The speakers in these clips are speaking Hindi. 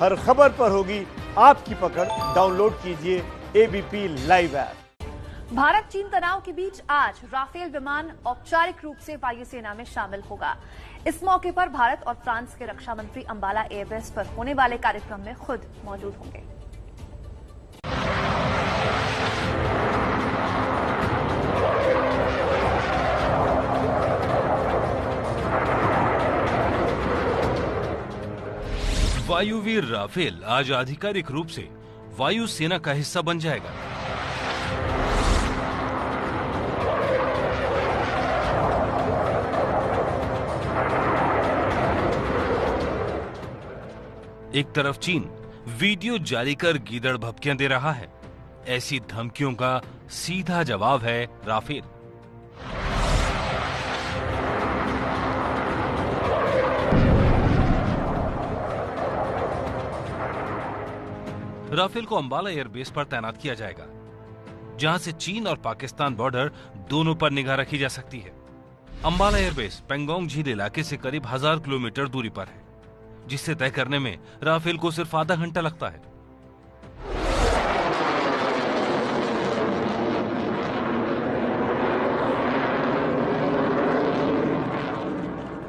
हर खबर पर होगी आपकी पकड़। डाउनलोड कीजिए एबीपी लाइव ऐप। भारत चीन तनाव के बीच आज राफेल विमान औपचारिक रूप से वायुसेना में शामिल होगा। इस मौके पर भारत और फ्रांस के रक्षा मंत्री अंबाला एयरबेस पर होने वाले कार्यक्रम में खुद मौजूद होंगे। वायुवीर राफेल आज आधिकारिक रूप से वायुसेना का हिस्सा बन जाएगा। एक तरफ चीन वीडियो जारी कर गीदड़ भभकियां दे रहा है। ऐसी धमकियों का सीधा जवाब है राफेल। राफेल को अंबाला एयरबेस पर तैनात किया जाएगा, जहां से चीन और पाकिस्तान बॉर्डर दोनों पर निगाह रखी जा सकती है। अंबाला एयरबेस पेंगोंग झील इलाके से करीब 1000 किलोमीटर दूरी पर है, जिसे तय करने में राफेल को सिर्फ आधा घंटा लगता है।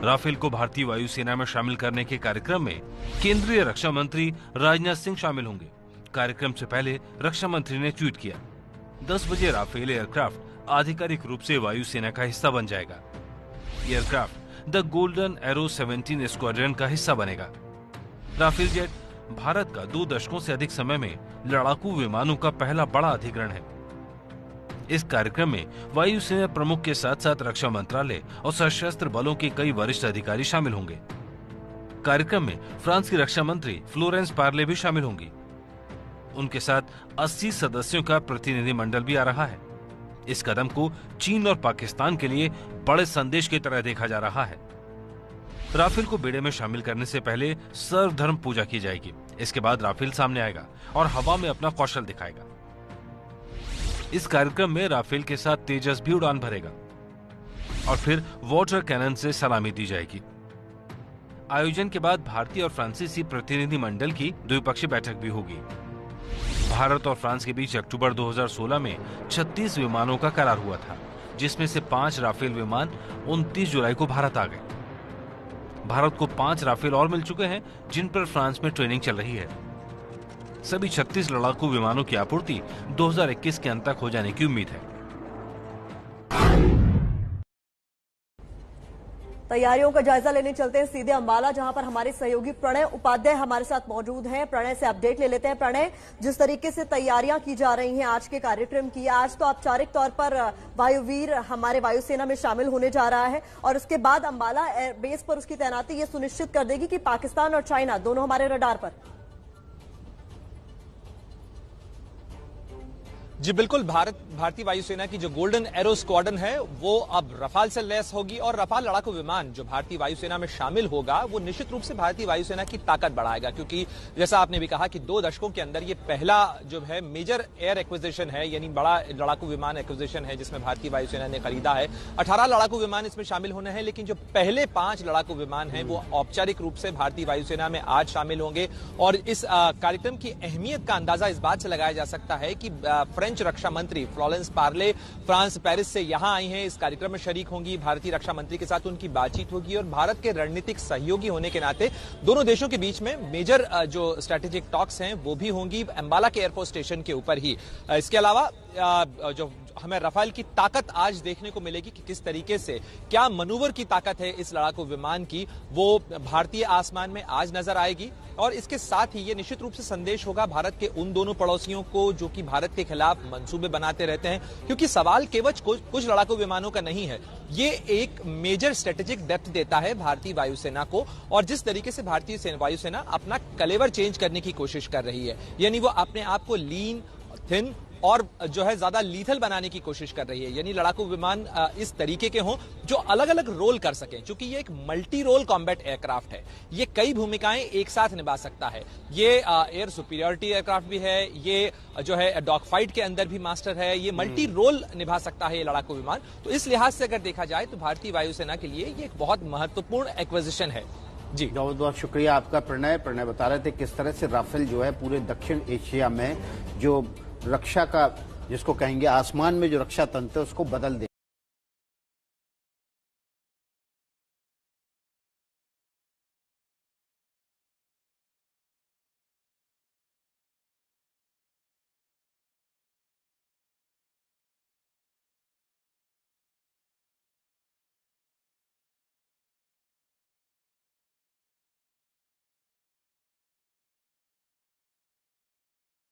राफेल को भारतीय वायुसेना में शामिल करने के कार्यक्रम में केंद्रीय रक्षा मंत्री राजनाथ सिंह शामिल होंगे। कार्यक्रम से पहले रक्षा मंत्री ने ट्वीट किया, 10 बजे राफेल एयरक्राफ्ट आधिकारिक रूप से वायुसेना का हिस्सा बन जाएगा। Aircraft the golden arrow 17 squadron का हिस्सा बनेगा। राफेल जेट भारत का 2 दशकों से अधिक समय में लड़ाकू विमानों का पहला बड़ा अधिग्रहण है। इस कार्यक्रम में वायुसेना प्रमुख के साथ साथ रक्षा मंत्रालय और सशस्त्र बलों के कई वरिष्ठ अधिकारी शामिल होंगे। कार्यक्रम में फ्रांस की रक्षा मंत्री फ्लोरेंस पार्ले भी शामिल होंगी। उनके साथ 80 सदस्यों का प्रतिनिधिमंडल भी आ रहा है। इस कदम को चीन और पाकिस्तान के लिए बड़े संदेश की तरह देखा जा रहा है। राफेल को बेड़े में शामिल करने से पहले सर्वधर्म पूजा की जाएगी। इसके बाद राफेल सामने आएगा और हवा में अपना कौशल दिखाएगा। इस कार्यक्रम में राफेल के साथ तेजस भी उड़ान भरेगा और फिर वाटर कैनन से सलामी दी जाएगी। आयोजन के बाद भारतीय और फ्रांसीसी प्रतिनिधिमंडल की द्विपक्षीय बैठक भी होगी। भारत और फ्रांस के बीच अक्टूबर 2016 में 36 विमानों का करार हुआ था, जिसमें से 5 राफेल विमान 29 जुलाई को भारत आ गए। भारत को 5 राफेल और मिल चुके हैं, जिन पर फ्रांस में ट्रेनिंग चल रही है। सभी 36 लड़ाकू विमानों की आपूर्ति 2021 के अंत तक हो जाने की उम्मीद है। तैयारियों का जायजा लेने चलते हैं सीधे अंबाला, जहां पर हमारे सहयोगी प्रणय उपाध्याय हमारे साथ मौजूद हैं। प्रणय से अपडेट ले लेते हैं। प्रणय, जिस तरीके से तैयारियां की जा रही हैं आज के कार्यक्रम की, आज तो औपचारिक तौर पर वायुवीर हमारे वायुसेना में शामिल होने जा रहा है और उसके बाद अंबाला एयरबेस पर उसकी तैनाती ये सुनिश्चित कर देगी कि पाकिस्तान और चाइना दोनों हमारे रडार पर। जी बिल्कुल, भारतीय वायुसेना की जो गोल्डन एरो स्क्वाड्रन है वो अब रफाल से लैस होगी और रफाल लड़ाकू विमान जो भारतीय वायुसेना में शामिल होगा वो निश्चित रूप से भारतीय वायुसेना की ताकत बढ़ाएगा, क्योंकि जैसा आपने भी कहा कि 2 दशकों के अंदर ये पहला जो है मेजर एयर एक्विजिशन है, यानी बड़ा लड़ाकू विमान एक्विजिशन है जिसमें भारतीय वायुसेना ने खरीदा है। 18 लड़ाकू विमान इसमें शामिल होने हैं, लेकिन जो पहले 5 लड़ाकू विमान हैं वो औपचारिक रूप से भारतीय वायुसेना में आज शामिल होंगे। और इस कार्यक्रम की अहमियत का अंदाजा इस बात से लगाया जा सकता है कि फ्रेंच रक्षा मंत्री फ्लोरेंस पार्ले फ्रांस पेरिस से यहां आई हैं, इस कार्यक्रम में शरीक होंगी। भारतीय रक्षा मंत्री के साथ उनकी बातचीत होगी और भारत के रणनीतिक सहयोगी होने के नाते दोनों देशों के बीच में मेजर जो स्ट्रेटेजिक टॉक्स हैं वो भी होंगी अंबाला के एयरफोर्स स्टेशन के ऊपर ही। इसके अलावा जो हमें रफाल की ताकत आज देखने को मिलेगी कि किस तरीके से क्या मनूवर की ताकत है इस लड़ाकू विमान की, वो भारतीय आसमान में आज नजर आएगी। और इसके साथ ही ये निश्चित रूप से संदेश होगा भारत के उन दोनों पड़ोसियों को जो कि भारत के खिलाफ मंसूबे बनाते रहते हैं, क्योंकि सवाल केवल कुछ लड़ाकू विमानों का नहीं है, ये एक मेजर स्ट्रेटेजिक डेप्थ देता है भारतीय वायुसेना को। और जिस तरीके से भारतीय वायुसेना अपना कलेवर चेंज करने की कोशिश कर रही है, यानी वो अपने आप को लीन, थिन और जो है ज्यादा लीथल बनाने की कोशिश कर रही है, यानी लड़ाकू विमान इस तरीके के हों जो अलग अलग रोल कर सकें, क्योंकि ये एक मल्टी रोल कॉम्बैट एयरक्राफ्ट है। ये कई भूमिकाएं एक साथ निभा सकता है। ये एयर सुपीरियरिटी एयरक्राफ्ट भी है, ये जो है डॉग फाइट के अंदर भी मास्टर है, ये मल्टी रोल निभा सकता है ये लड़ाकू विमान। तो इस लिहाज से अगर देखा जाए तो भारतीय वायुसेना के लिए ये एक बहुत महत्वपूर्ण एक्विजिशन है। जी बहुत बहुत शुक्रिया आपका प्रणय बता रहे थे किस तरह से राफेल जो है पूरे दक्षिण एशिया में जो रक्षा का जिसको कहेंगे आसमान में जो रक्षा तंत्र है उसको बदल दे